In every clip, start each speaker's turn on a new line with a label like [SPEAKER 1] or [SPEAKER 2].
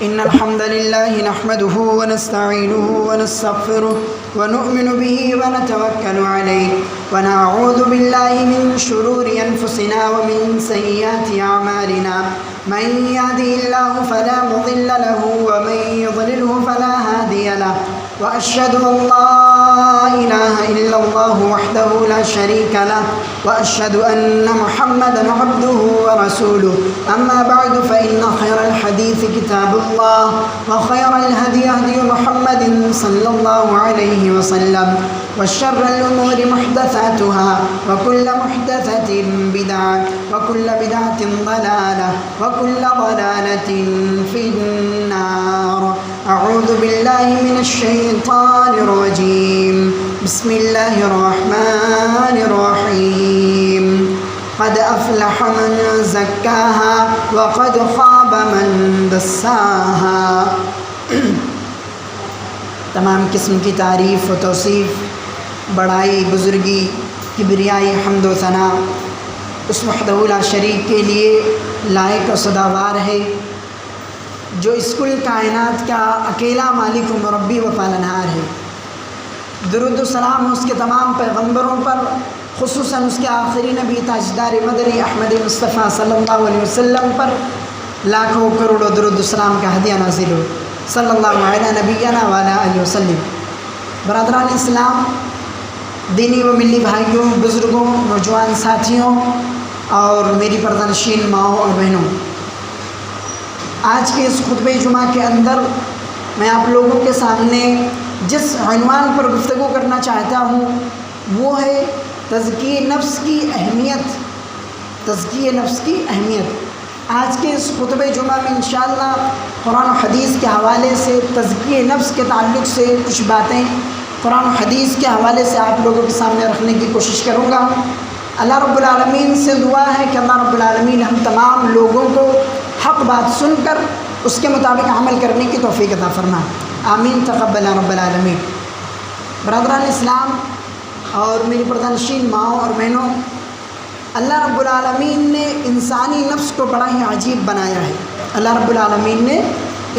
[SPEAKER 1] إن الحمد لله نحمده ونستعينه ونستغفره ونؤمن به ونتوكل عليه ونعوذ بالله من شرور أنفسنا ومن سيئات أعمالنا من يهده الله فلا مضل له ومن يضلله فلا هادي له وأشهد أن لا إله إلا الله وحده لا شريك له وأشهد أن محمدا عبده ورسوله أما بعد فإن خير الحديث كتاب الله وخير الهدي هدي محمد صلى الله عليه وسلم وشر الأمور محدثاتها وكل محدثة بدعة وكل بدعة ضلالة وكل ضلالة في النار. أعوذ بالله من الشيطان الرجيم. بسم الله الرحمن الرحيم. قد أفلح من زكاها وقد خاب من دساها. تمام قسم کی تعریف و توصیف، بڑائی، بزرگی، کبریائی، حمد و ثنا اس وحدہ لا شریک کے لیے لائق و سزاوار ہے جو اس کل کائنات کا اکیلا مالک و مربی و پالنہار ہے۔ درود و سلام اس کے تمام پیغمبروں پر، خصوصاً اس کے آخری نبی تاجدار مدنی احمد مصطفیٰ صلی اللہ علیہ وسلم پر لاکھوں کروڑوں درود و سلام کا ہدیہ نازل ہو، صلی اللہ علیہ نبینا وعلیہ آلہ وسلم۔ برادران اسلام، دینی و ملی بھائیوں، بزرگوں، نوجوان ساتھیوں اور میری پردہ نشین ماؤں اور بہنوں، آج کے اس خطبہ جمعہ کے اندر میں آپ لوگوں کے سامنے جس عنوان پر گفتگو کرنا چاہتا ہوں وہ ہے تزکیہ نفس کی اہمیت۔ تزکیہ نفس کی اہمیت۔ آج کے اس خطبہ جمعہ میں انشاءاللہ قرآن و حدیث کے حوالے سے تزکیہ نفس کے تعلق سے کچھ باتیں قرآن و حدیث کے حوالے سے آپ لوگوں کے سامنے رکھنے کی کوشش کروں گا۔ اللہ رب العالمین سے دعا ہے کہ اللہ رب العالمین ہم تمام لوگوں کو حق بات سن کر اس کے مطابق عمل کرنے کی توفیق عطا فرمائے، آمین تقبل رب العالمین۔ برادران اسلام اور میری پردہ نشین ماؤں اور بہنوں، اللہ رب العالمین نے انسانی نفس کو بڑا ہی عجیب بنایا ہے۔ اللہ رب العالمین نے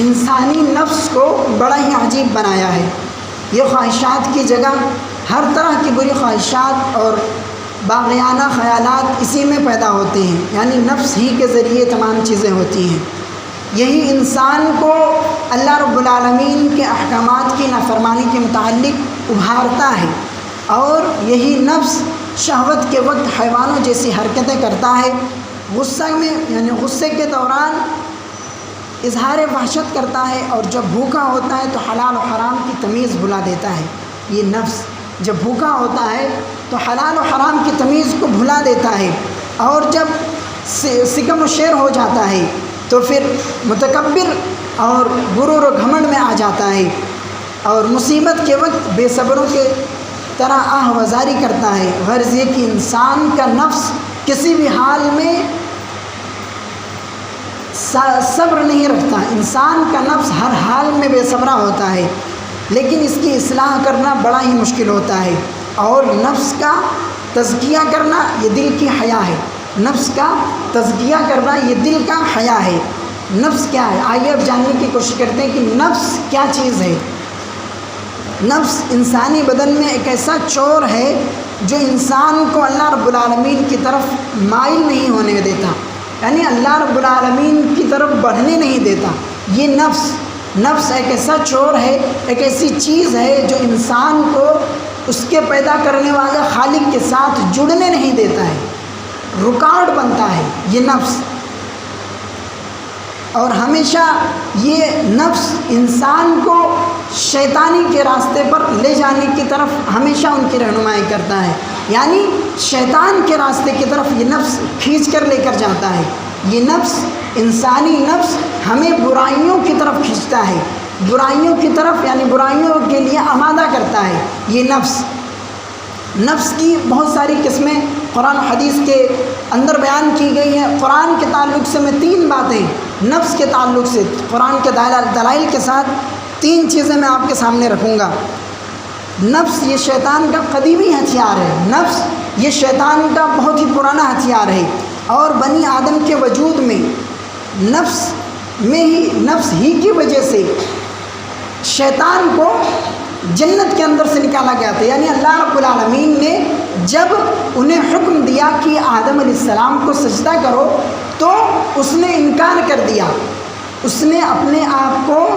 [SPEAKER 1] انسانی نفس کو بڑا ہی عجیب بنایا ہے۔ یہ خواہشات کی جگہ ہر طرح کی بری خواہشات اور باغیانہ خیالات اسی میں پیدا ہوتے ہیں، یعنی نفس ہی کے ذریعے تمام چیزیں ہوتی ہیں۔ یہی انسان کو اللہ رب العالمین کے احکامات کی نافرمانی کے متعلق ابھارتا ہے، اور یہی نفس شہوت کے وقت حیوانوں جیسی حرکتیں کرتا ہے، غصہ میں یعنی غصے کے دوران اظہار وحشت کرتا ہے، اور جب بھوکا ہوتا ہے تو حلال و حرام کی تمیز بھلا دیتا ہے۔ یہ نفس جب بھوکا ہوتا ہے تو حلال و حرام کی تمیز کو بھلا دیتا ہے، اور جب سکم و شیر ہو جاتا ہے تو پھر متکبر اور غرور و گھمنڈ میں آ جاتا ہے، اور مصیبت کے وقت بے صبروں کے طرح آہ وزاری کرتا ہے۔ غرض یہ کہ انسان کا نفس کسی بھی حال میں صبر نہیں رکھتا، انسان کا نفس ہر حال میں بے صبرا ہوتا ہے، لیکن اس کی اصلاح کرنا بڑا ہی مشکل ہوتا ہے، اور نفس کا تزکیہ کرنا یہ دل کی حیا ہے۔ نفس کا تزکیہ کرنا یہ دل کا حیا ہے۔ نفس کیا ہے؟ آئیے اب جاننے کی کوشش کرتے ہیں کہ نفس کیا چیز ہے۔ نفس انسانی بدن میں ایک ایسا چور ہے جو انسان کو اللہ رب العالمین کی طرف مائل نہیں ہونے دیتا، یعنی اللہ رب العالمین کی طرف بڑھنے نہیں دیتا۔ یہ نفس ایک ایسا چور ہے، ایک ایسی چیز ہے جو انسان کو اس کے پیدا کرنے والے خالق کے ساتھ جڑنے نہیں دیتا ہے، رکاوٹ بنتا ہے یہ نفس۔ اور ہمیشہ یہ نفس انسان کو شیطانی کے راستے پر لے جانے کی طرف ہمیشہ ان کی رہنمائی کرتا ہے، یعنی شیطان کے راستے کی طرف یہ نفس کھینچ کر لے کر جاتا ہے۔ یہ نفس، انسانی نفس، ہمیں برائیوں کی طرف کھینچتا ہے، برائیوں کی طرف یعنی برائیوں کے لیے آمادہ کرتا ہے۔ یہ نفس کی بہت ساری قسمیں قرآن و حدیث کے اندر بیان کی گئی ہیں۔ قرآن کے تعلق سے میں 3 باتیں نفس کے تعلق سے قرآن کے دلائل کے ساتھ 3 چیزیں میں آپ کے سامنے رکھوں گا۔ نفس یہ شیطان کا قدیمی ہتھیار ہے، نفس یہ شیطان کا بہت ہی پرانا ہتھیار ہے، اور بنی آدم کے وجود میں نفس میں ہی نفس ہی کی وجہ سے شیطان کو جنت کے اندر سے نکالا گیا تھا۔ یعنی اللہ رب العالمین نے جب انہیں حکم دیا کہ آدم علیہ السلام کو سجدہ کرو تو اس نے انکار کر دیا، اس نے اپنے آپ کو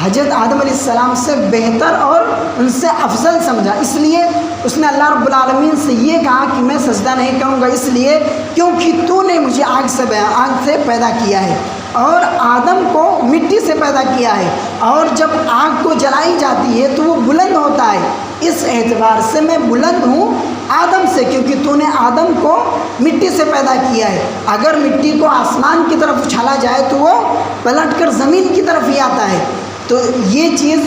[SPEAKER 1] حضرت آدم علیہ السلام سے بہتر اور ان سے افضل سمجھا، اس لیے اس نے اللہ رب العالمین سے یہ کہا کہ میں سجدہ نہیں کروں گا، اس لیے کیونکہ تو نے مجھے آگ سے پیدا کیا ہے اور آدم کو مٹی سے پیدا کیا ہے، اور جب آگ کو جلائی جاتی ہے تو وہ بلند ہوتا ہے، اس اعتبار سے میں بلند ہوں آدم سے، کیونکہ تو نے آدم کو مٹی سے پیدا کیا ہے۔ اگر مٹی کو آسمان کی طرف اچھالا جائے تو وہ پلٹ کر زمین کی طرف ہی آتا ہے۔ تو یہ چیز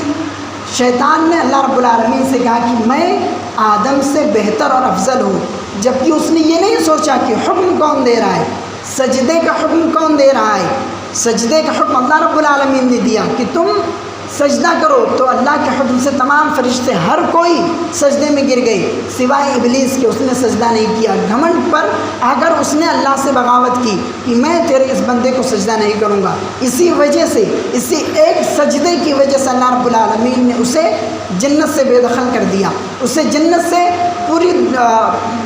[SPEAKER 1] شیطان نے اللہ رب العالمین سے کہا کہ میں آدم سے بہتر اور افضل ہوں، جبکہ اس نے یہ نہیں سوچا کہ حکم کون دے رہا ہے، سجدے کا حکم کون دے رہا ہے۔ سجدے کا حکم اللہ رب العالمین نے دیا کہ تم سجدہ کرو، تو اللہ کے حکم سے تمام فرشتے ہر کوئی سجدے میں گر گئے سوائے ابلیس کے، اس نے سجدہ نہیں کیا۔ گھمنڈ پر اگر اس نے اللہ سے بغاوت کی کہ میں تیرے اس بندے کو سجدہ نہیں کروں گا، اسی وجہ سے، اسی ایک سجدے کی وجہ سے اللہ رب العالمین نے اسے جنت سے بے دخل کر دیا، اسے جنت سے پوری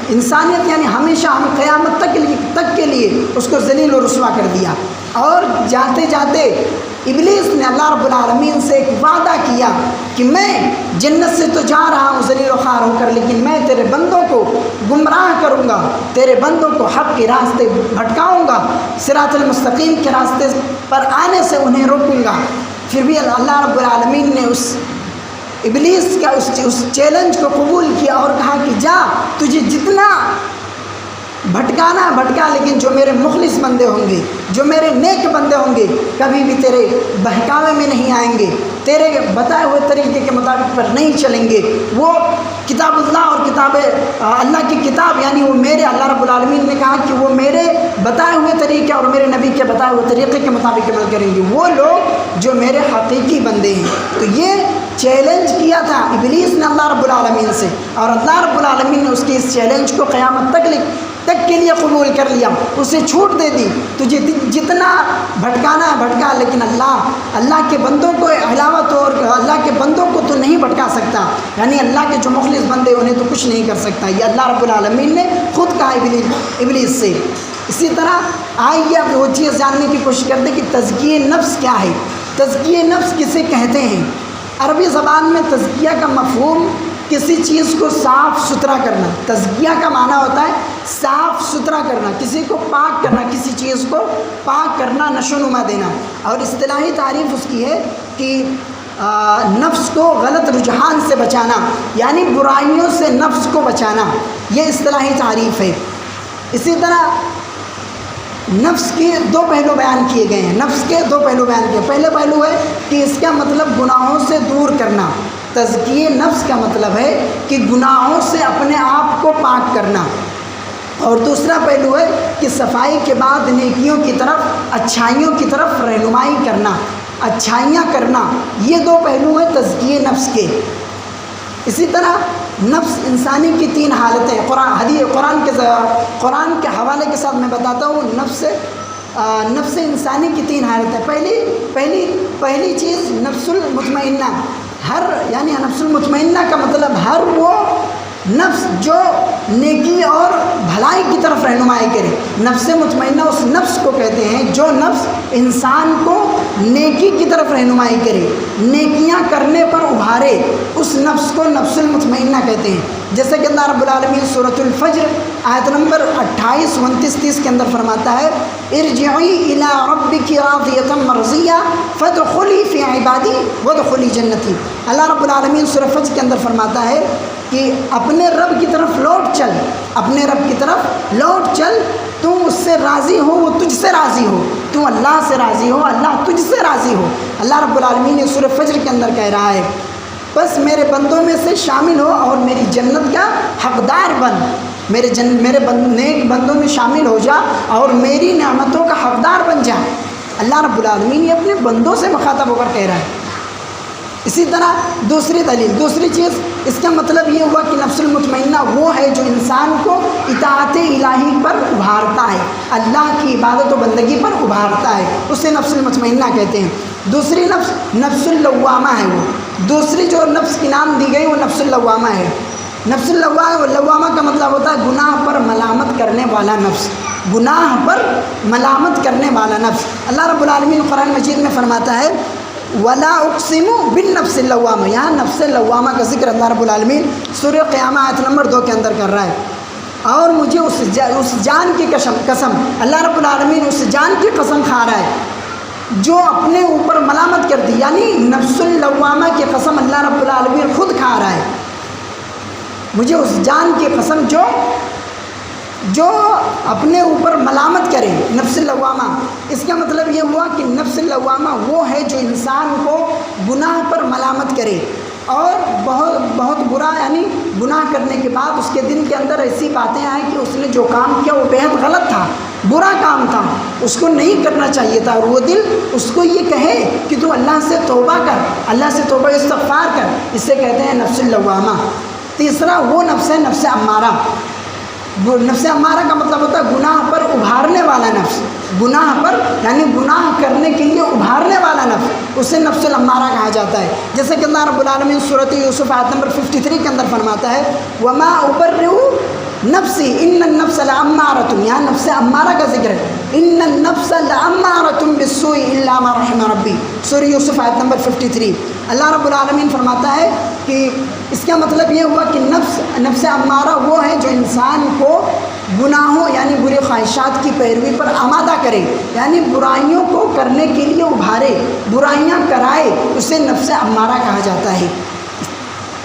[SPEAKER 1] انسانیت یعنی ہمیشہ ہم قیامت تک کے لیے اس کو ذلیل و رسوا کر دیا۔ اور جاتے جاتے ابلیس نے اللہ رب العالمین سے ایک وعدہ کیا کہ میں جنت سے تو جا رہا ہوں ذلیل و خوار ہو کر، لیکن میں تیرے بندوں کو گمراہ کروں گا، تیرے بندوں کو حق کے راستے بھٹکاؤں گا، صراط المستقیم کے راستے پر آنے سے انہیں روکوں گا۔ پھر بھی اللہ رب العالمین نے اس ابلیس کا اس چیلنج کو قبول کیا اور کہا کہ جا، تجھے جتنا بھٹکانا بھٹکا، لیکن جو میرے مخلص بندے ہوں گے، جو میرے نیک بندے ہوں گے، کبھی بھی تیرے بہکاوے میں نہیں آئیں گے، تیرے بتائے ہوئے طریقے کے مطابق پر نہیں چلیں گے۔ وہ کتاب اللہ اور کتاب اللہ کی کتاب یعنی وہ میرے، اللہ رب العالمین نے کہا کہ وہ میرے بتائے ہوئے طریقے اور میرے نبی کے بتائے ہوئے طریقے کے مطابق عمل کریں گے، وہ لوگ جو میرے حقیقی بندے ہیں۔ تو یہ چیلنج کیا تھا ابلیس نے اللہ رب العالمین سے، اور اللہ رب العالمین نے اس کے اس چیلنج کو قیامت تک کے لیے قبول کر لیا، اسے چھوٹ دے دی، تجھے جتنا بھٹکانا ہے بھٹکا، لیکن اللہ کے بندوں کو علاوہ تو اور اللہ کے بندوں کو تو نہیں بھٹکا سکتا، یعنی اللہ کے جو مخلص بندے انہیں تو کچھ نہیں کر سکتا، یہ اللہ رب العالمین نے خود کہا ابلیس سے۔ اسی طرح آئیے اب وہ چیز جاننے کی کوشش کرتے کہ تزکیہ نفس کیا ہے، تزکیہ نفس کسے کہتے ہیں۔ عربی زبان میں تزکیہ کا مفہوم کسی چیز کو صاف ستھرا کرنا، تزکیہ کا معنی ہوتا ہے صاف ستھرا کرنا، کسی کو پاک کرنا، کسی چیز کو پاک کرنا، نشو نما دینا۔ اور اصطلاحی تعریف اس کی ہے کہ نفس کو غلط رجحان سے بچانا، یعنی برائیوں سے نفس کو بچانا، یہ اصطلاحی تعریف ہے۔ اسی طرح نفس کے دو پہلو بیان کیے گئے ہیں، نفس کے دو پہلو بیان کیے، پہلے پہلو ہے کہ اس کا مطلب گناہوں سے دور کرنا، تزکیہ نفس کا مطلب ہے کہ گناہوں سے اپنے آپ کو پاک کرنا، اور دوسرا پہلو ہے کہ صفائی کے بعد نیکیوں کی طرف، اچھائیوں کی طرف رہنمائی کرنا، اچھائیاں کرنا، یہ دو پہلو ہیں تزکیہ نفس کے۔ اسی طرح نفس انسانی کی تین حالتیں، قرآن کے حوالے کے ساتھ میں بتاتا ہوں، نفس انسانی کی تین حالتیں۔ پہلی چیز نفس المطمئنہ، یعنی نفس المطمئنہ کا مطلب ہر وہ نفس جو نیکی اور بھلائی کی طرف رہنمائی کرے، نفس مطمئنہ اس نفس کو کہتے ہیں جو نفس انسان کو نیکی کی طرف رہنمائی کرے، نیکیاں کرنے پر ابھارے، اس نفس کو نفس المطمئنہ کہتے ہیں۔ جیسے کہ اللہ رب العالمین سورۃ الفجر آیت نمبر 28، 29، 30 کے اندر فرماتا ہے ارجعی الی ربک راضیۃ مرضیہ فادخلی فی عبادی وادخلی جنتی۔ اللہ رب العالمین سورۃ فجر کے اندر فرماتا ہے کہ اپنے رب کی طرف لوٹ چل، اپنے رب کی طرف لوٹ چل، تم اس سے راضی ہو، وہ تجھ سے راضی ہو، تم اللہ سے راضی ہو، اللہ تجھ سے راضی ہو۔ اللہ رب العالمین نے سورۃ فجر کے اندر کہہ رہا ہے بس میرے بندوں میں سے شامل ہو اور میری جنت کا حقدار بن، میرے نیک بندوں میں شامل ہو جا اور میری نعمتوں کا حقدار بن جا۔ اللہ رب العالمین یہ اپنے بندوں سے مخاطب ہو کر کہہ رہا ہے۔ اسی طرح دوسری دلیل، دوسری چیز اس کا مطلب یہ ہوا کہ نفس المطمئنہ وہ ہے جو انسان کو اطاعت الہی پر ابھارتا ہے، اللہ کی عبادت و بندگی پر ابھارتا ہے، اسے نفس المطمئنہ کہتے ہیں۔ دوسری نفس نفس اللوامہ ہے، وہ دوسری جو نفس کی نام دی گئی وہ نفس اللوامہ ہے۔ نفس اللوامہ کا مطلب ہوتا ہے گناہ پر ملامت کرنے والا نفس، گناہ پر ملامت کرنے والا نفس۔ اللہ رب العالمین قرآن مجید میں فرماتا ہے وَلَا أُقْسِمُ بِالنَّفْسِ اللَّوَّامَةِ، یہاں نفس اللوامہ کا ذکر اللہ رب العالمین سورہ قیامہ آیت نمبر 2 کے اندر کر رہا ہے۔ اور مجھے اس جان کی قسم، اللہ رب العالمین اس جان کی قسم کھا رہا ہے جو اپنے اوپر ملامت کرتی، یعنی نفس اللوامہ کی قسم اللہ رب العالمین خود کھا رہا ہے، مجھے اس جان کی قسم جو اپنے اوپر ملامت کرے، نفس اللوامہ۔ اس کا مطلب یہ ہوا کہ نفس اللوامہ وہ ہے جو انسان کو گناہ پر ملامت کرے، اور بہت برا، یعنی گناہ کرنے کے بعد اس کے دل کے اندر ایسی باتیں آئیں کہ اس نے جو کام کیا وہ بہت غلط تھا، برا کام تھا، اس کو نہیں کرنا چاہیے تھا، اور وہ دل اس کو یہ کہے کہ تو اللہ سے توبہ کر، اللہ سے توبہ استغفار کر، اسے کہتے ہیں نفس اللوامہ۔ تیسرا وہ نفس ہے نفس امارہ۔ نفس امارہ کا مطلب ہوتا ہے گناہ پر ابھارنے والا نفس، گناہ پر یعنی گناہ کرنے کے لیے ابھارنے والا نفس، اسے نفس الامارہ کہا جاتا ہے۔ جیسے کہ اللہ رب العالمین سورۃ یوسف آیت نمبر 53 کے اندر فرماتا ہے وما ابرئ نفسی ان النفس لامارۃ، یہاں نفس امارہ کا ذکر ہے، ان النفس لامارۃ بالسوء الا ما رحم ربی، سورہ یوسف آیت نمبر 53۔ اللہ رب العالمین فرماتا ہے کہ اس کا مطلب یہ ہوا کہ نفس امارہ وہ ہے جو انسان کو گناہوں یعنی برے خواہشات کی پیروی پر آمادہ کرے، یعنی برائیوں کو کرنے کے لیے ابھارے، برائیاں کرائے، اسے نفس امارہ کہا جاتا ہے۔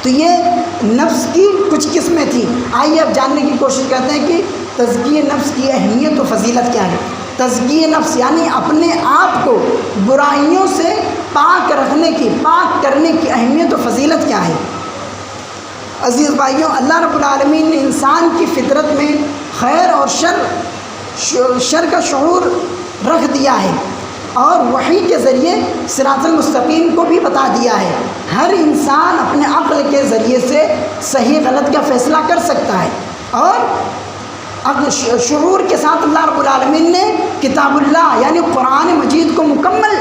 [SPEAKER 1] تو یہ نفس کی کچھ قسمیں تھیں۔ آئیے اب جاننے کی کوشش کرتے ہیں کہ تزکیہ نفس کی اہمیت و فضیلت کیا ہے۔ تزکیہ نفس یعنی اپنے آپ کو برائیوں سے پاک کرنے کی اہمیت و فضیلت کیا ہے۔ عزیز بھائیوں، اللہ رب العالمین نے انسان کی فطرت میں خیر اور شر کا شعور رکھ دیا ہے، اور وحی کے ذریعے صراط المستقیم کو بھی بتا دیا ہے۔ ہر انسان اپنے عقل کے ذریعے سے صحیح غلط کا فیصلہ کر سکتا ہے، اور شعور کے ساتھ اللہ رب العالمین نے کتاب اللہ یعنی قرآن مجید کو مکمل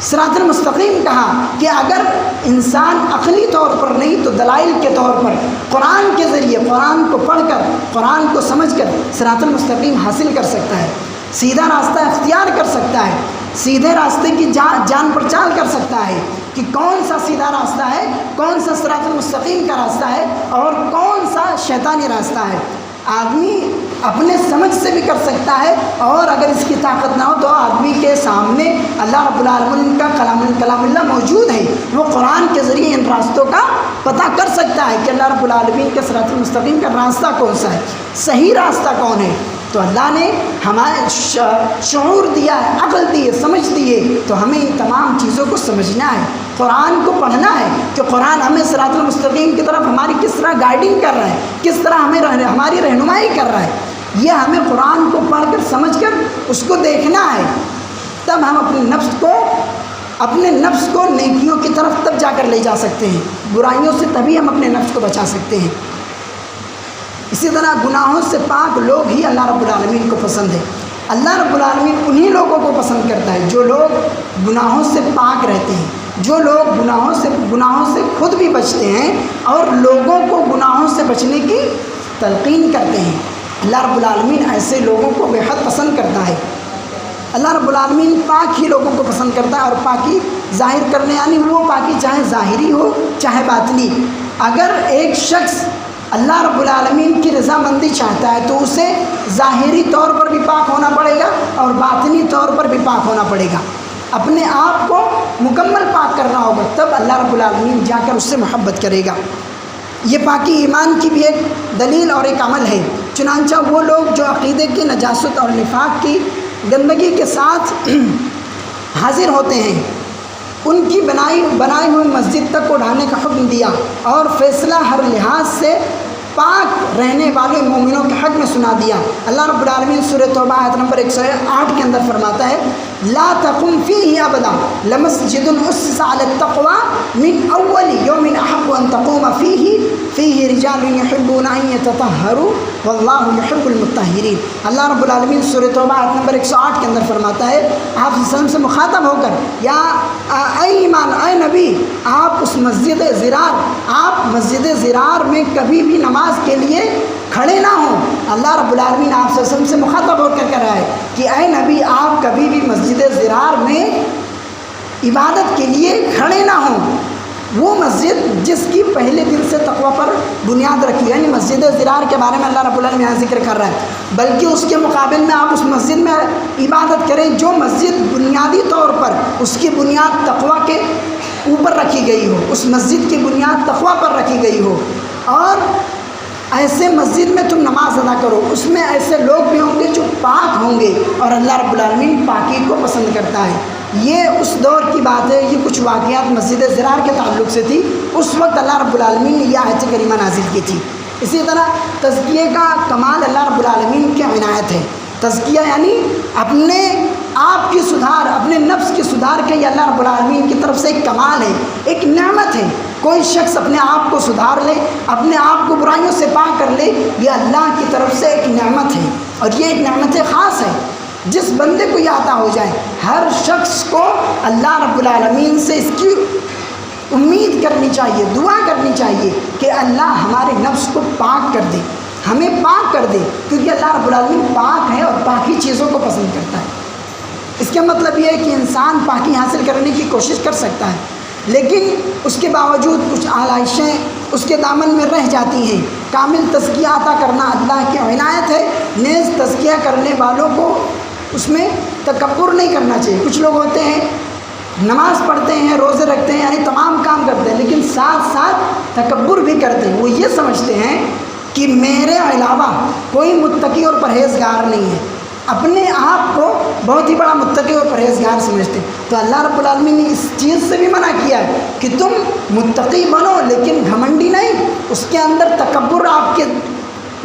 [SPEAKER 1] صراط المستقیم کہا کہ اگر انسان عقلی طور پر نہیں تو دلائل کے طور پر قرآن کے ذریعے قرآن کو پڑھ کر، قرآن کو سمجھ کر صراط المستقیم حاصل کر سکتا ہے، سیدھا راستہ اختیار کر سکتا ہے، سیدھے راستے کی جان پہچان کر سکتا ہے کہ کون سا سیدھا راستہ ہے، کون سا صراط المستقیم کا راستہ ہے، اور کون سا شیطانی راستہ ہے۔ آدمی اپنے سمجھ سے بھی کر سکتا ہے، اور اگر اس کی طاقت نہ ہو تو آدمی کے سامنے اللہ رب العالمین کا کلام اللہ موجود ہے، وہ قرآن کے ذریعے ان راستوں کا پتہ کر سکتا ہے کہ اللہ رب العالمین کے صراط المستقیم کا راستہ کون سا ہے، صحیح راستہ کون ہے۔ تو اللہ نے ہمارے شعور دیا ہے، عقل دی ہے، سمجھ دی ہے، تو ہمیں ان تمام چیزوں کو سمجھنا ہے، قرآن کو پڑھنا ہے کہ قرآن ہمیں صراط المستقیم کی طرف ہماری کس طرح گائیڈنگ کر رہا ہے، کس طرح ہماری رہنمائی کر رہا ہے۔ یہ ہمیں قرآن کو پڑھ کر سمجھ کر اس کو دیکھنا ہے، تب ہم اپنے نفس کو نیکیوں کی طرف تب جا کر لے جا سکتے ہیں، برائیوں سے تبھی ہم اپنے نفس کو بچا سکتے ہیں۔ اسی طرح گناہوں سے پاک لوگ ہی اللہ رب العالمین کو پسند ہے۔ اللہ رب العالمین انہی لوگوں کو پسند کرتا ہے جو لوگ گناہوں سے پاک رہتے ہیں، جو لوگ گناہوں سے خود بھی بچتے ہیں اور لوگوں کو گناہوں سے بچنے کی تلقین کرتے ہیں۔ اللہ رب العالمین ایسے لوگوں کو بے حد پسند کرتا ہے۔ اللہ رب العالمین پاک ہی لوگوں کو پسند کرتا ہے، اور پاکی ظاہر کرنے یعنی وہ پاکی چاہے ظاہری ہو چاہے باطنی۔ اگر ایک شخص اللہ رب العالمین کی رضامندی چاہتا ہے تو اسے ظاہری طور پر بھی پاک ہونا پڑے گا اور باطنی طور پر بھی پاک ہونا پڑے گا، اپنے آپ کو مکمل پاک کرنا ہوگا، تب اللہ رب العالمین جا کر اس سے محبت کرے گا۔ یہ پاکی ایمان کی بھی ایک دلیل اور ایک عمل ہے۔ چنانچہ وہ لوگ جو عقیدے کی نجاست اور نفاق کی گندگی کے ساتھ حاضر ہوتے ہیں، ان کی بنائی ہوئی مسجد تک کو ڈھانے کا حکم دیا، اور فیصلہ ہر لحاظ سے پاک رہنے والے مومنوں کے حق میں سنا دیا۔ اللہ رب العالمین سورہ توبہ آیت نمبر 108 کے اندر فرماتا ہے لا تقم فيه ابدا لمسجد اسس على التقوى من اول يوم احب ان تقوم فيه رجال يحبون ان يتطهروا واللہ يحب المطہرین۔ اللہ رب العالمین سورۃ توبہ آیت نمبر 108 کے اندر فرماتا ہے آپ صلی اللہ علیہ وسلم سے مخاطب ہو کر، یا اے نبی، آپ اس مسجد زرار میں کبھی بھی نماز کے لیے کھڑے نہ ہوں۔ اللہ رب العالمین آپ صلی اللہ علیہ وسلم سے مخاطب ہو کر کہہ رہا ہے کہ اے نبی، آپ کبھی بھی مسجد زرار میں عبادت کے لیے کھڑے نہ ہوں۔ وہ مسجد جس کی پہلے دن سے تقوی پر بنیاد رکھی، یعنی مسجد زرار کے بارے میں اللہ رب العالمین یہاں ذکر کر رہا ہے، بلکہ اس کے مقابل میں آپ اس مسجد میں عبادت کریں جو مسجد بنیادی طور پر اس کی بنیاد تقوی کے اوپر رکھی گئی ہو، اس مسجد کی بنیاد تقوی پر رکھی گئی ہو، اور ایسے مسجد میں تم نماز ادا کرو، اس میں ایسے لوگ بھی ہوں گے جو پاک ہوں گے، اور اللہ رب العالمین پاکی کو پسند کرتا ہے۔ یہ اس دور کی بات ہے، یہ کچھ واقعات مسجد زرار کے تعلق سے تھی، اس وقت اللہ رب العالمین نے یہ آیت کریمہ نازل کی تھی۔ اسی طرح تزکیے کا کمال اللہ رب العالمین کی عنایت ہے۔ تزکیہ یعنی اپنے آپ کی سدھار، اپنے نفس کی سدھار کے، یہ اللہ رب العالمین کی طرف سے ایک کمال ہے، ایک نعمت ہے۔ کوئی شخص اپنے آپ کو سدھار لے، اپنے آپ کو برائیوں سے پاک کر لے، یہ اللہ کی طرف سے ایک نعمت ہے، اور یہ ایک نعمت خاص ہے۔ جس بندے کو یہ عطا ہو جائے، ہر شخص کو اللہ رب العالمین سے اس کی امید کرنی چاہیے، دعا کرنی چاہیے کہ اللہ ہمارے نفس کو پاک کر دے، ہمیں پاک کر دے، کیونکہ اللہ رب العالمین پاک ہے اور پاکی چیزوں کو پسند کرتا ہے۔ اس کا مطلب یہ ہے کہ انسان پاکی حاصل کرنے کی کوشش کر سکتا ہے، لیکن اس کے باوجود کچھ آلائشیں اس کے دامن میں رہ جاتی ہیں۔ کامل تزکیہ عطا کرنا اللہ کی عنایت ہے، نیز تزکیہ کرنے والوں کو اس میں تکبر نہیں کرنا چاہیے۔ کچھ لوگ ہوتے ہیں نماز پڑھتے ہیں، روزے رکھتے ہیں، یعنی تمام کام کرتے ہیں، لیکن ساتھ ساتھ تکبر بھی کرتے ہیں۔ وہ یہ سمجھتے ہیں کہ میرے علاوہ کوئی متقی اور پرہیزگار نہیں ہے، اپنے آپ کو بہت ہی بڑا متقی اور پرہیزگار سمجھتے ہیں۔ تو اللہ رب العالمین نے اس چیز سے بھی منع کیا ہے کہ تم متقی بنو لیکن گھمنڈی نہیں، اس کے اندر تکبر، آپ کے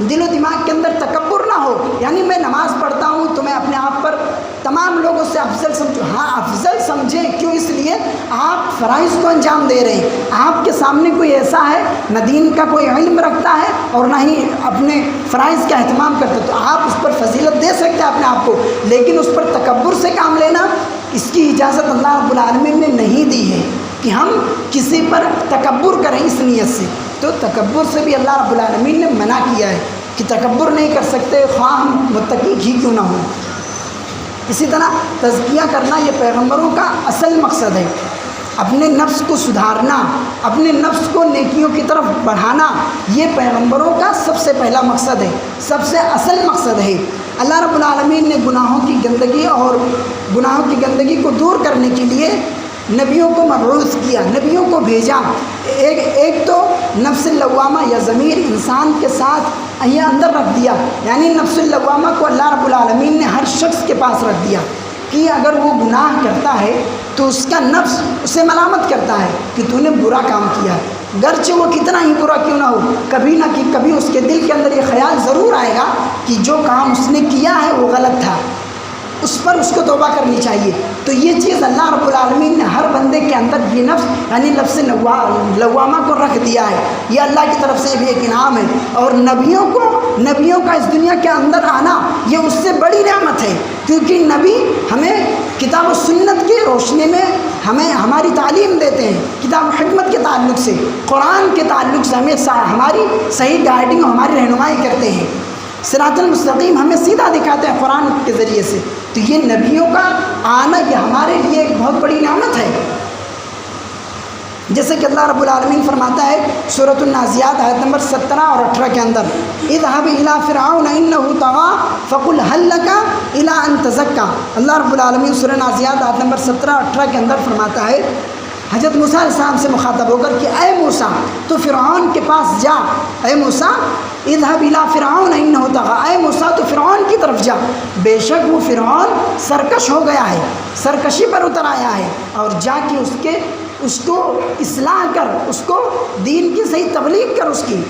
[SPEAKER 1] دل و دماغ کے اندر تکبر نہ ہو، یعنی میں نماز پڑھتا ہوں تو میں اپنے آپ پر تمام لوگوں سے افضل سمجھوں۔ ہاں افضل سمجھیں، کیوں؟ اس لیے آپ فرائض کو انجام دے رہے ہیں، آپ کے سامنے کوئی ایسا ہے نہ دین کا کوئی علم رکھتا ہے اور نہ ہی اپنے فرائض کا اہتمام کرتا، تو آپ اس پر فضیلت دے سکتے ہیں اپنے آپ کو، لیکن اس پر تکبر سے کام لینا، اس کی اجازت اللہ رب العالمین نے نہیں دی ہے کہ ہم کسی پر تکبر کریں اس نیت سے۔ تو تکبر سے بھی اللہ رب العالمین نے منع کیا ہے کہ تکبر نہیں کر سکتے، خواہ ہم متقی ہی کیوں نہ ہوں۔ اسی طرح تزکیہ کرنا یہ پیغمبروں کا اصل مقصد ہے، اپنے نفس کو سدھارنا، اپنے نفس کو نیکیوں کی طرف بڑھانا، یہ پیغمبروں کا سب سے پہلا مقصد ہے، سب سے اصل مقصد ہے۔ اللہ رب العالمین نے گناہوں کی گندگی کو دور کرنے کے لیے نبیوں کو مبعوث کیا، نبیوں کو بھیجا۔ ایک تو نفس اللوامہ یا ضمیر انسان کے ساتھ یہ اندر رکھ دیا، یعنی نفس اللوامہ کو اللہ رب العالمین نے ہر شخص کے پاس رکھ دیا کہ اگر وہ گناہ کرتا ہے تو اس کا نفس اسے ملامت کرتا ہے کہ تو نے برا کام کیا ہے، گرچہ وہ کتنا ہی برا کیوں نہ ہو، کبھی نہ کبھی اس کے دل کے اندر یہ خیال ضرور آئے گا کہ جو کام اس نے کیا ہے وہ غلط تھا، اس پر اس کو توبہ کرنی چاہیے۔ تو یہ چیز اللہ رب العالمین نے ہر بندے کے اندر یہ نفس یعنی نفس لوامہ کو رکھ دیا ہے، یہ اللہ کی طرف سے بھی ایک انعام ہے۔ اور نبیوں کا اس دنیا کے اندر آنا یہ اس سے بڑی نعمت ہے، کیونکہ نبی ہمیں کتاب و سنت کی روشنی میں ہمیں ہماری تعلیم دیتے ہیں، کتاب و حکمت کے تعلق سے، قرآن کے تعلق سے ہمیں ہماری صحیح گائیڈنگ اور ہماری رہنمائی کرتے ہیں، صراط المستقیم ہمیں سیدھا دکھاتے ہیں قرآن کے ذریعے سے۔ تو یہ نبیوں کا آنا یہ ہمارے لیے ایک بہت بڑی نعمت ہے، جیسے کہ اللہ رب العالمین فرماتا ہے سورۃ النازعات آیت نمبر 17 اور 18 کے اندر، اذهب الى فرعون انه طغى فقل هل لك الى ان تزكى۔ اللہ رب العالمین سورہ نازعات آیت نمبر 17 اور 18 کے اندر فرماتا ہے حضرت موسیٰ علیہ السلام سے مخاطب ہو کر کہ اے موسیٰ تو فرعون کے پاس جا، اے موسیٰ اذهب الى فرعون انه طغى، اے موسیٰ تو فرعون کی طرف جا، بے شک وہ فرعون سرکش ہو گیا ہے، سرکشی پر اتر آیا ہے، اور جا کے اس کو اصلاح کر، اس کو دین کی صحیح تبلیغ کر، اس کی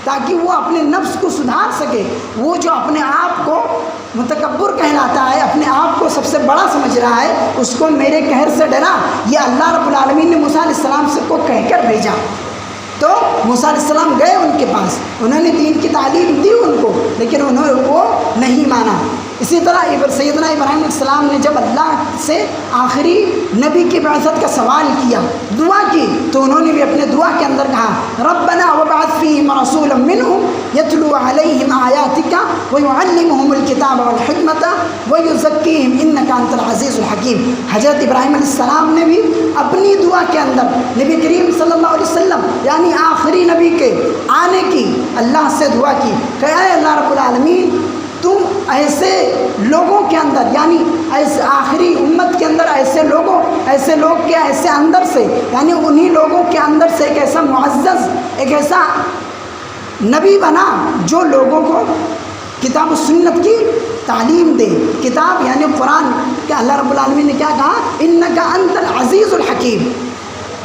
[SPEAKER 1] تاکہ وہ اپنے نفس کو سدھار سکے۔ وہ جو اپنے آپ کو متکبر کہلاتا ہے، اپنے آپ کو سب سے بڑا سمجھ رہا ہے، اس کو میرے قہر سے ڈرا۔ یہ اللہ رب العالمین نے موسیٰ علیہ السلام سے کو کہہ کر بھیجا۔ تو موسیٰ علیہ السلام گئے ان کے پاس، انہوں نے دین کی تعلیم دی ان کو، لیکن وہ نہیں مانا۔ اسی طرح سیدنا ابراہیم علیہ السلام نے جب اللہ سے آخری نبی کی بعثت کا سوال کیا، دعا کی، تو انہوں نے بھی اپنے دعا کے اندر کہا ربنا وابعث فیہم رسولا منہم یتلو علیہم آیاتک ویعلمہم الکتاب والحکمۃ ویزکیہم انک انت العزیز الحکیم۔ حضرت ابراہیم علیہ السلام نے بھی اپنی دعا کے اندر نبی کریم صلی اللہ علیہ وسلم یعنی آخری نبی کے آنے کی اللہ سے دعا کی کہ اے اللہ رب العالمین، تم ایسے لوگوں کے اندر یعنی ایسے آخری امت کے اندر ایسے لوگ کے ایسے اندر سے یعنی انہی لوگوں کے اندر سے ایک ایسا معزز، ایک ایسا نبی بنا جو لوگوں کو کتاب و سنت کی تعلیم دے۔ کتاب یعنی قرآن کہ اللہ رب العالمین نے کیا کہا، انک انت العزیز الحکیم،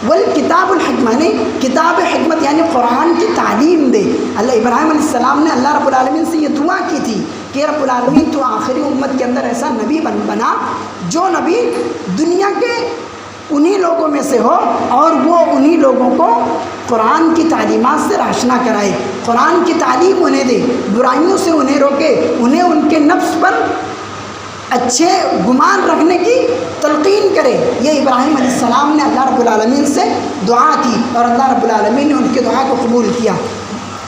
[SPEAKER 1] والکتاب الحکمہ یعنی کتاب حکمت یعنی قرآن کی تعلیم دے۔ اللہ ابراہیم علیہ السلام نے اللہ رب العالمین سے یہ دعا کی تھی کہ رب العالمین تو آخری امت کے اندر ایسا نبی بنا جو نبی دنیا کے انہی لوگوں میں سے ہو اور وہ انہی لوگوں کو قرآن کی تعلیمات سے آشنا کرائے، قرآن کی تعلیم انہیں دے، برائیوں سے انہیں روکے، انہیں ان کے نفس پر اچھے گمان رکھنے کی تلقین کرے۔ یہ ابراہیم علیہ السلام نے اللہ رب العالمین سے دعا کی اور اللہ رب العالمین نے ان کی دعا کو قبول کیا۔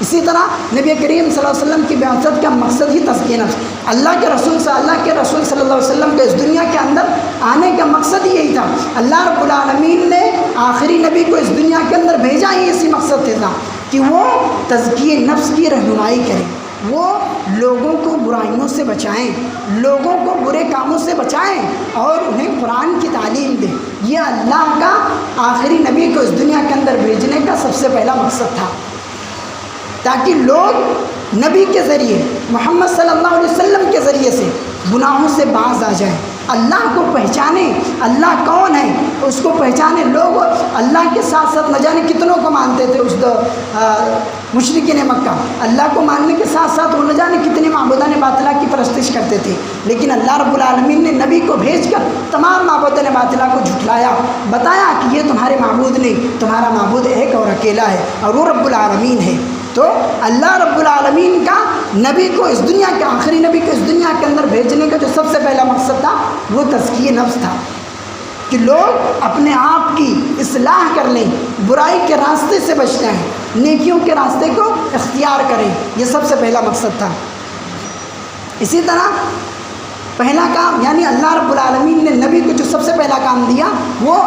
[SPEAKER 1] اسی طرح نبی کریم صلی اللہ علیہ وسلم کی بعثت کا مقصد ہی تزکیہ نفس، اللہ کے رسول صلی اللہ علیہ وسلم کے اس دنیا کے اندر آنے کا مقصد یہی تھا۔ اللہ رب العالمین نے آخری نبی کو اس دنیا کے اندر بھیجا ہی اسی مقصد سے تھا کہ وہ تزکیہ نفس کی رہنمائی کرے، وہ لوگوں کو برائیوں سے بچائیں، لوگوں کو برے کاموں سے بچائیں اور انہیں قرآن کی تعلیم دیں۔ یہ اللہ کا آخری نبی کو اس دنیا کے اندر بھیجنے کا سب سے پہلا مقصد تھا، تاکہ لوگ نبی کے ذریعے محمد صلی اللہ علیہ وسلم کے ذریعے سے گناہوں سے باز آ جائیں، اللہ کو پہچانیں، اللہ کون ہے اس کو پہچانیں۔ لوگ اللہ کے ساتھ ساتھ نہ جانے کتنوں کو مانتے تھے اس مشرکین مکہ، اللہ کو ماننے کے ساتھ ساتھ وہ نہ جانے کتنے معبودان باطلہ کی پرستش کرتے تھے، لیکن اللہ رب العالمین نے نبی کو بھیج کر تمام معبودان باطلہ کو جھٹلایا، بتایا کہ یہ تمہارے معبود نہیں، تمہارا معبود ایک اور اکیلا ہے اور وہ رب العالمین ہے۔ تو اللہ رب العالمین کا نبی کو اس دنیا کے آخری نبی کو اس دنیا کے اندر بھیجنے کا جو سب سے پہلا مقصد تھا وہ تزکیہ نفس تھا، کہ لوگ اپنے آپ کی اصلاح کر لیں، برائی کے راستے سے بچ جائیں، نیکیوں کے راستے کو اختیار کریں، یہ سب سے پہلا مقصد تھا۔ اسی طرح پہلا کام یعنی اللہ رب العالمین نے نبی کو جو سب سے پہلا کام دیا وہ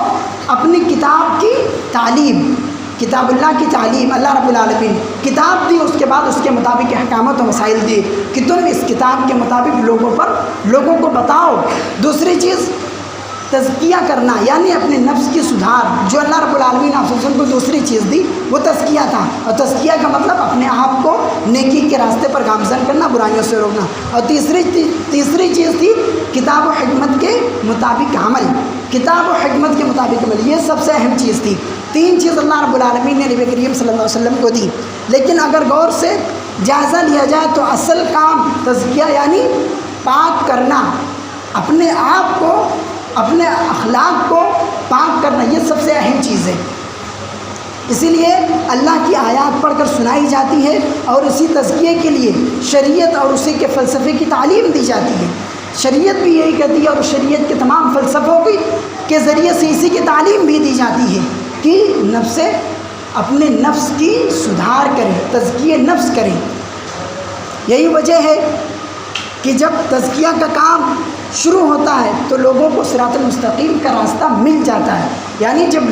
[SPEAKER 1] اپنی کتاب کی تعلیم، کتاب اللہ کی تعلیم۔ اللہ رب العالمین کتاب دی، اس کے بعد اس کے مطابق احکامات و مسائل دیے کہ تم اس کتاب کے مطابق لوگوں کو بتاؤ۔ دوسری چیز تزکیہ کرنا یعنی اپنے نفس کی سدھار، جو اللہ رب العالمین آپ کو دوسری چیز دی وہ تزکیہ تھا، اور تزکیہ کا مطلب اپنے آپ کو نیکی کے راستے پر گامزن کرنا، برائیوں سے روکنا۔ اور تیسری چیز تھی کتاب و حکمت کے مطابق عمل، کتاب و حکمت کے مطابق عمل، یہ سب سے اہم چیز تھی۔ تین چیز اللہ رب العالمین نے نبی کریم صلی اللہ علیہ وسلم کو دی، لیکن اگر غور سے جائزہ لیا جائے تو اصل کام تزکیہ یعنی پاک کرنا، اپنے آپ کو، اپنے اخلاق کو پاک کرنا، یہ سب سے اہم چیز ہے۔ اسی لیے اللہ کی آیات پڑھ کر سنائی جاتی ہے اور اسی تزکیے کے لیے شریعت اور اسی کے فلسفے کی تعلیم دی جاتی ہے۔ شریعت بھی یہی کہتی ہے اور شریعت کے تمام فلسفوں کے ذریعے سے اسی کی تعلیم بھی دی جاتی ہے کہ اپنے نفس کی سدھار کریں، تزکیہ نفس کریں۔ یہی وجہ ہے کہ جب تزکیہ کا کام شروع ہوتا ہے تو لوگوں کو صراط المستقیم کا راستہ مل جاتا ہے، یعنی جب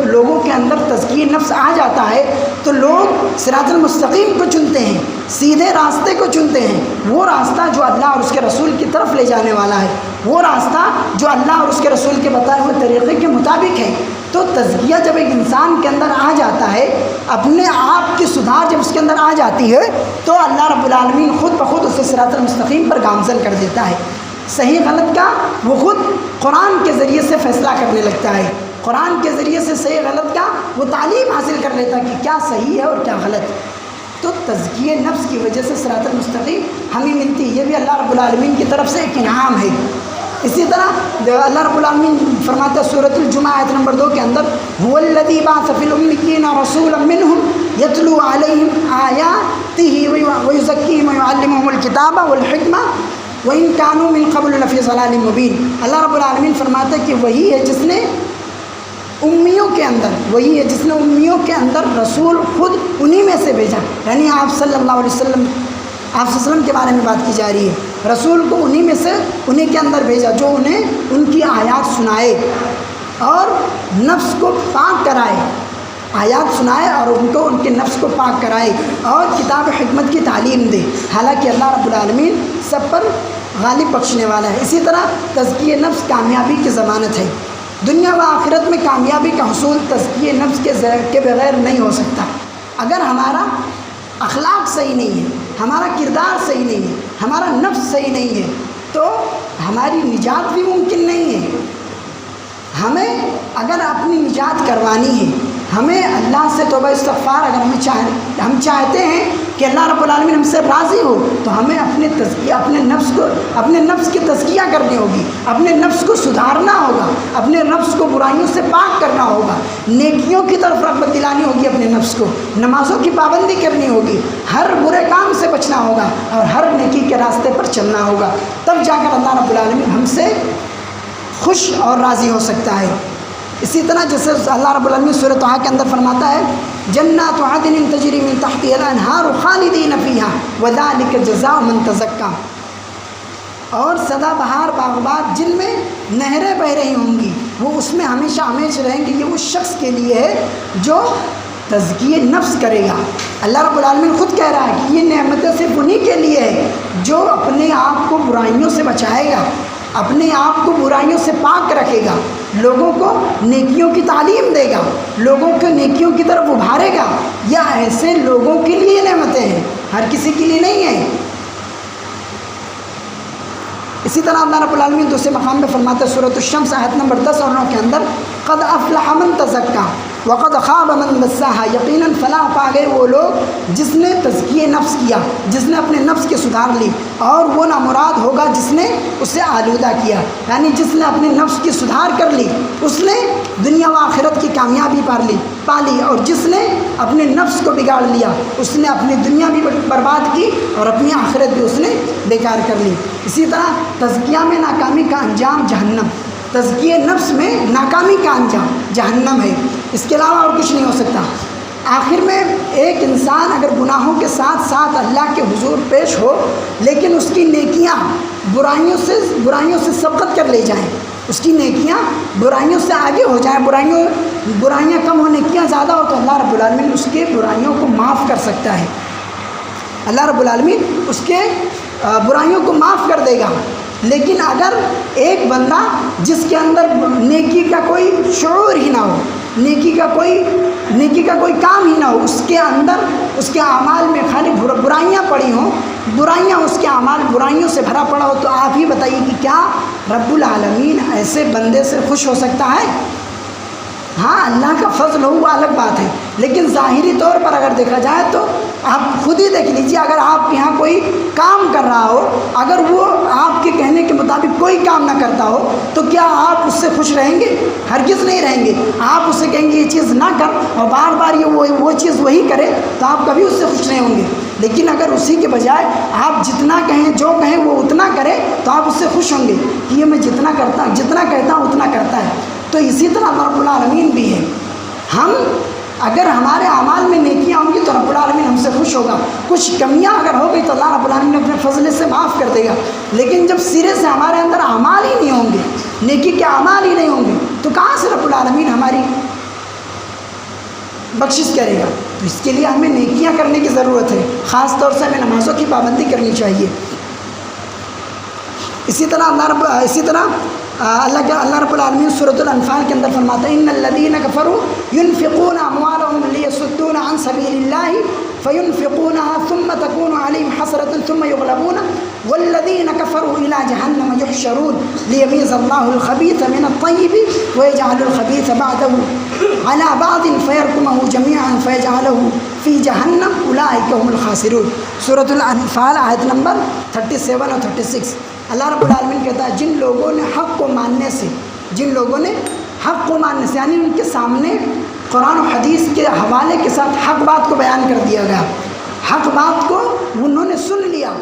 [SPEAKER 1] لوگوں کے اندر تزکیہ نفس آ جاتا ہے تو لوگ صراط المستقیم کو چنتے ہیں، سیدھے راستے کو چنتے ہیں، وہ راستہ جو اللہ اور اس کے رسول کی طرف لے جانے والا ہے، وہ راستہ جو اللہ اور اس کے رسول کے بتائے ہوئے طریقے کے مطابق ہے۔ تو تزکیہ جب ایک انسان کے اندر آ جاتا ہے، اپنے آپ کی سدھار جب اس کے اندر آ جاتی ہے تو اللہ رب العالمین خود بخود اسے صراط المستقیم پر گامزن کر دیتا ہے۔ صحیح غلط کا وہ خود قرآن کے ذریعے سے فیصلہ کرنے لگتا ہے۔ قرآن کے ذریعے سے صحیح غلط کا وہ تعلیم حاصل کر لیتا کہ کیا صحیح ہے اور کیا غلط. تو تزکیہ نفس کی وجہ سے صراط المستقیم ہمیں ملتی ہے. یہ بھی اللہ رب العالمین کی طرف سے ایک انعام ہے. اسی طرح اللہ رب العالمین فرماتا ہے سورۃ الجمعہ آیت نمبر 2 کے اندر هو الذی بعث فی الامیین رسولا منهم یتلو علیہم آیاتہ ویزکیہم ویعلمہم الکتاب والحکمہ وَإِن كَانُوا مِن قَبْلُ لَفِي ضَلَالٍ مُبِينٍ. اللہ رب العالمین فرماتا ہے کہ وہی ہے جس نے امیوں کے اندر رسول خود انہی میں سے بھیجا. یعنی آپ صلی اللہ علیہ وسلم کے بارے میں بات کی جا رہی ہے. رسول کو انہی کے اندر بھیجا جو انہیں ان کی آیات سنائے اور نفس کو پاک کرائے. آیات سنائے اور ان کے نفس کو پاک کرائے اور کتاب حکمت کی تعلیم دے. حالانکہ اللہ رب العالمین سب پر غالب بخشنے والا ہے. اسی طرح تزکیہ نفس کامیابی کی ضمانت ہے. دنیا و آخرت میں کامیابی کا حصول تزکیہ نفس کے بغیر نہیں ہو سکتا. اگر ہمارا اخلاق صحیح نہیں ہے، ہمارا کردار صحیح نہیں ہے، ہمارا نفس صحیح نہیں ہے تو ہماری نجات بھی ممکن نہیں ہے. ہمیں اگر اپنی نجات کروانی ہے، ہمیں اللہ سے توبہ استغفار اگر ہم چاہتے ہیں کہ اللہ رب العالمین ہم سے راضی ہو تو ہمیں اپنے نفس کی تزکیہ کرنی ہوگی، اپنے نفس کو سدھارنا ہوگا، اپنے نفس کو برائیوں سے پاک کرنا ہوگا، نیکیوں کی طرف رغبت دلانی ہوگی، اپنے نفس کو نمازوں کی پابندی کرنی ہوگی، ہر برے کام سے بچنا ہوگا اور ہر نیکی کے راستے پر چلنا ہوگا. تب جا کر اللہ رب العالمین ہم سے خوش اور راضی ہو سکتا ہے. اسی طرح جیسے اللہ رب العالمین سورۃ طٰہٰ کے اندر فرماتا ہے جنات عدن تجری من تحتها الانہار خالدین فیہا وذلک جزاء من تزکی. اور سدا بہار باغات جن میں نہریں بہ رہی ہوں گی وہ اس میں ہمیشہ ہمیشہ رہیں گے. یہ اس شخص کے لیے ہے جو تزکیہ نفس کرے گا. اللہ رب العالمین خود کہہ رہا ہے کہ یہ نعمتیں صرف انہی کے لیے ہے جو اپنے آپ کو برائیوں سے بچائے گا، اپنے آپ کو برائیوں سے پاک رکھے گا، لوگوں کو نیکیوں کی تعلیم دے گا، لوگوں کو نیکیوں کی طرف ابھارے گا. یا ایسے لوگوں کے لیے نعمتیں ہیں، ہر کسی کے لیے نہیں ہیں. اسی طرح اللہ رب العالمین دوسرے مقام میں فرماتے ہیں سورۃ الشمس آیت نمبر 10 اور 9 کے اندر قد افلح من تزکا وقد خاب من دساہا. یقیناً فلاح پا گئے وہ لوگ جس نے تزکیہ نفس کیا، جس نے اپنے نفس کی سدھار لی، اور وہ نامراد ہوگا جس نے اسے آلودہ کیا. یعنی جس نے اپنے نفس کی سدھار کر لی اس نے دنیا و آخرت کی کامیابی پا لی، اور جس نے اپنے نفس کو بگاڑ لیا اس نے اپنی دنیا بھی برباد کی اور اپنی آخرت بھی اس نے بیکار کر لی. اسی طرح تزکیہ میں ناکامی کا انجام جہنم. تزکیہ نفس میں ناکامی کا انجام جہنم ہے، اس کے علاوہ اور کچھ نہیں ہو سکتا. آخر میں ایک انسان اگر گناہوں کے ساتھ ساتھ اللہ کے حضور پیش ہو لیکن اس کی نیکیاں برائیوں سے سبقت کر لے جائیں، اس کی نیکیاں برائیوں سے آگے ہو جائیں، برائیاں کم ہو نیکیاں زیادہ ہو تو اللہ رب العالمین اس کے برائیوں کو معاف کر سکتا ہے. اللہ رب العالمین اس کے برائیوں کو معاف کر دے گا. لیکن اگر ایک بندہ جس کے اندر نیکی کا کوئی شعور ہی نہ ہو، نیکی کا کوئی کام ہی نہ ہو، اس کے اندر اس کے اعمال میں خالی برائیاں پڑی ہوں، اس کے اعمال برائیوں سے بھرا پڑا ہو، تو آپ ہی بتائیے کہ کیا رب العالمین ایسے بندے سے خوش ہو سکتا ہے؟ ہاں اللہ کا فضل ہو وہ الگ بات ہے، لیکن ظاہری طور پر اگر دیکھا جائے تو آپ خود ہی دیکھ لیجیے. اگر آپ کے یہاں کوئی کام کر رہا ہو، اگر وہ آپ کے کہنے کے مطابق کوئی کام نہ کرتا ہو تو کیا آپ اس سے خوش رہیں گے؟ ہرگز نہیں رہیں گے. آپ اسے کہیں گے یہ چیز نہ کر اور بار بار وہ چیز وہی کرے تو آپ کبھی اس سے خوش نہیں ہوں گے. لیکن اگر اسی کے بجائے آپ جتنا کہیں جو کہیں وہ اتنا کرے تو آپ اس سے خوش ہوں گے کہ یہ میں جتنا کہتا ہوں اتنا کرتا ہے. تو اسی طرح رب العالمین بھی ہے. ہم اگر ہمارے اعمال میں نیکیاں ہوں گی تو رب العالمین ہم سے خوش ہوگا. کچھ کمیاں اگر ہو گئی تو اللہ رب العالمین اپنے فضل سے معاف کر دے گا. لیکن جب سرے سے ہمارے اندر اعمال ہی نہیں ہوں گے، نیکی کے اعمال ہی نہیں ہوں گے تو کہاں سے رب العالمین ہماری بخشش کرے گا؟ تو اس کے لیے ہمیں نیکیاں کرنے کی ضرورت ہے. خاص طور سے ہمیں نمازوں کی پابندی کرنی چاہیے. اسی طرح اللہ رب العالمین سورۃ الانفال کے اندر فرماتا ہے ان الذین کفروا ينفقون اموالهم ليصدون عن سبیل اللہ فينفقونها ثم تكون عليهم حسرة ثم يغلبون والذین کفروا الی جہنم یحشرون لیمیز اللہ الخبیث من الطیب ویجعل الخبیث بعده علی بعض فیرکمہ جمیعا فیجعلہ فی جہنم اولئک هم الخاسرون۔ سورۃ الانفال آیت نمبر 37 اور 36۔ اللہ رب العالمین کہتا ہے جن لوگوں نے حق کو ماننے سے، جن لوگوں نے حق کو ماننے سے، یعنی ان کے سامنے قرآن و حدیث کے حوالے کے ساتھ حق بات کو بیان کر دیا گیا، حق بات کو انہوں نے سن لیا،